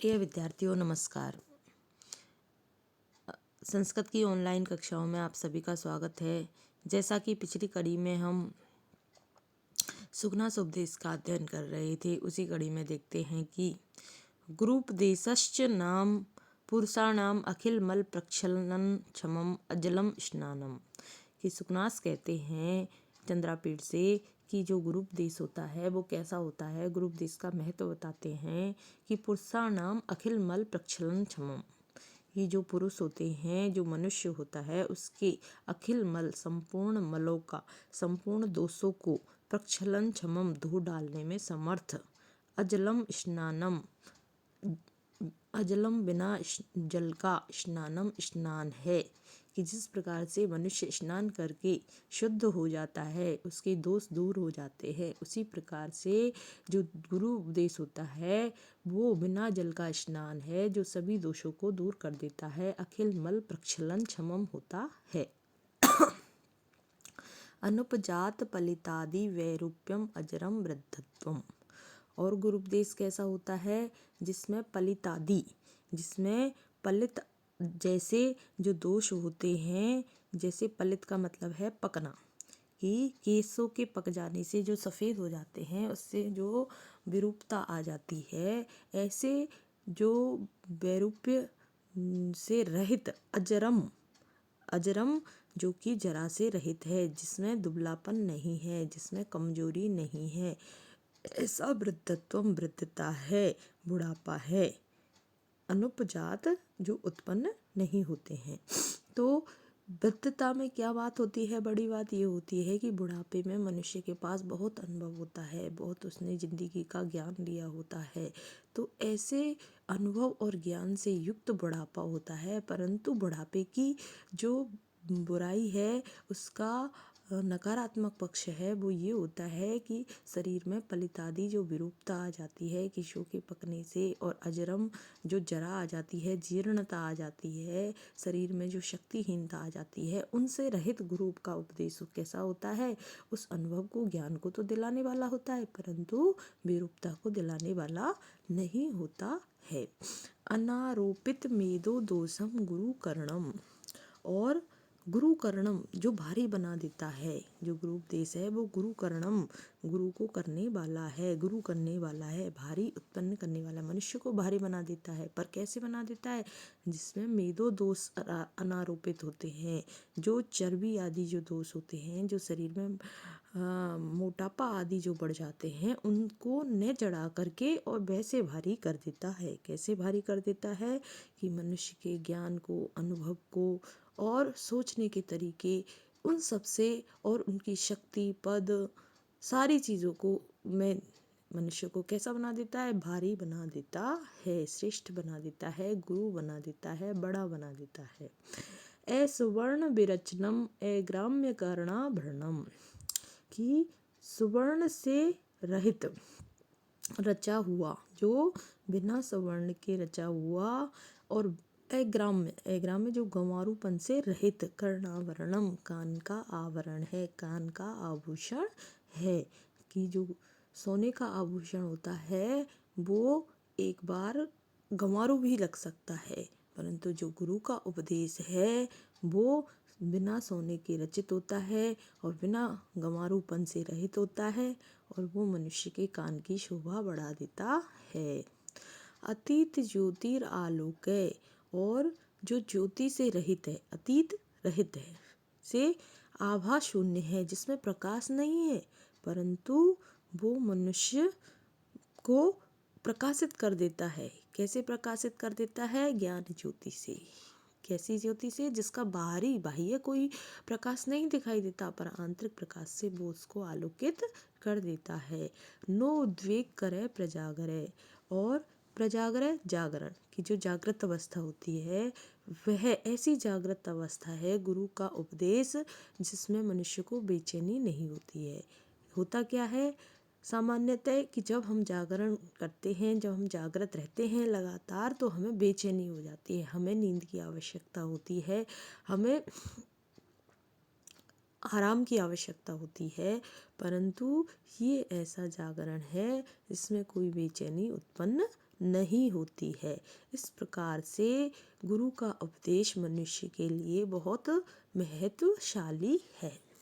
प्रिय विद्यार्थियों नमस्कार। संस्कृत की ऑनलाइन कक्षाओं में आप सभी का स्वागत है। जैसा कि पिछली कड़ी में हम सुगनासोपदेश का अध्ययन कर रहे थे, उसी कड़ी में देखते हैं कि गुरूपदेशश्च नाम पुरुषाणाम अखिल मल प्रक्षालनं क्षमम अजलम स्नानम। कि सुकनास कहते हैं चंद्रापीठ से कि जो गुरूपदेश होता है वो कैसा होता है। गुरूपदेश का महत्व बताते हैं कि पुरुषाणाम अखिल मल प्रक्षालन क्षमम। ये जो पुरुष होते हैं, जो मनुष्य होता है, उसके अखिल मल संपूर्ण मलों का, संपूर्ण दोषों को प्रक्षालन क्षमम धो डालने में समर्थ। अजलम स्नानम, अजलम बिना जल का स्नानम स्नान है। कि जिस प्रकार से मनुष्य स्नान करके शुद्ध हो जाता है, उसके दोष दूर हो जाते हैं, उसी प्रकार से जो गुरु उपदेश होता है वो बिना जल का स्नान है, जो सभी दोषों को दूर कर देता है। अखिल मल प्रक्षालन क्षमम होता है। अनुपजात पलितादि वैरूप्यम अजरम वृद्धत्वम। और गुरुपदेश कैसा होता है जिसमें पलितादि, जिसमें पलित जैसे जो दोष होते हैं, जैसे पलित का मतलब है पकना, कि केसों के पक जाने से जो सफ़ेद हो जाते हैं उससे जो विरूपता आ जाती है, ऐसे जो वैरूप्य से रहित अजरम, अजरम जो कि जरा से रहित है, जिसमें दुबलापन नहीं है, जिसमें कमजोरी नहीं है, ऐसा वृद्धत्व वृद्धता है, बुढ़ापा है। अनुपजात जो उत्पन्न नहीं होते हैं। तो वृद्धता में क्या बात होती है? बड़ी बात ये होती है कि बुढ़ापे में मनुष्य के पास बहुत अनुभव होता है, बहुत उसने जिंदगी का ज्ञान लिया होता है, तो ऐसे अनुभव और ज्ञान से युक्त बुढ़ापा होता है। परंतु बुढ़ापे की जो बुराई है, उसका नकारात्मक पक्ष है वो ये होता है कि शरीर में पलितादि जो विरूपता आ जाती है केशों के पकने से, और अजरम जो जरा आ जाती है, जीर्णता आ जाती है, शरीर में जो शक्तिहीनता आ जाती है, उनसे रहित गुरु का उपदेश कैसा होता है? उस अनुभव को, ज्ञान को तो दिलाने वाला होता है, परंतु विरूपता को दिलाने वाला नहीं होता है। अनारोपित मेदो दोषम गुरु कर्णम। और गुरु कर्णम जो भारी बना देता है, जो गुरु उपदेश है वो गुरु कर्णम, गुरु को करने वाला है, गुरु करने वाला है, भारी उत्पन्न करने वाला, मनुष्य को भारी बना देता है। पर कैसे बना देता है? जिसमें मेदो दोष अनारोपित होते हैं, जो चर्बी आदि जो दोष होते हैं, जो शरीर में मोटापा आदि जो बढ़ जाते हैं, उनको न जड़ा करके और वैसे भारी कर देता है। कैसे भारी कर देता है? कि मनुष्य के ज्ञान को, अनुभव को और सोचने के तरीके, उन सब से, और उनकी शक्ति, पद, सारी चीज़ों को मैं मनुष्य को कैसा बना देता है? भारी बना देता है, श्रेष्ठ बना देता है, गुरु बना देता है, बड़ा बना देता है। ए सुवर्ण विरचनम ए ग्राम्य कर्णाभरणम। कि सुवर्ण से रहित रचा हुआ, जो बिना सुवर्ण के रचा हुआ, और ग्राम्य जो गंवारूपन से रहित, कर्णाभरणम कान का आवरण है, कान का आभूषण है। कि जो सोने का आभूषण होता है वो एक बार गंवारू भी लग सकता है, परंतु जो गुरु का उपदेश है वो बिना सोने के रचित होता है और बिना गंवारूपन से रहित होता है, और वो मनुष्य के कान की शोभा बढ़ा देता है। अतीत ज्योतिर आलोकय। और जो ज्योति से रहित है, अतीत रहित है, से आभा शून्य है, जिसमें प्रकाश नहीं है, परंतु वो मनुष्य को प्रकाशित कर देता है। कैसे प्रकाशित कर देता है? ज्ञान ज्योति से। कैसी ज्योति से? जिसका बाह्य कोई प्रकाश नहीं दिखाई देता, पर आंतरिक प्रकाश से वो उसको आलोकित कर देता है। नो उद्वेग करे प्रजागरे। और प्रजागरे जागरण, की जो जागृत अवस्था होती है, वह ऐसी जागृत अवस्था है गुरु का उपदेश जिसमें मनुष्य को बेचैनी नहीं होती है। होता क्या है सामान्यतः कि जब हम जागरण करते हैं, जब हम जागृत रहते हैं लगातार, तो हमें बेचैनी हो जाती है, हमें नींद की आवश्यकता होती है, हमें आराम की आवश्यकता होती है। परंतु ये ऐसा जागरण है जिसमें कोई बेचैनी उत्पन्न नहीं होती है। इस प्रकार से गुरु का उपदेश मनुष्य के लिए बहुत महत्वशाली है।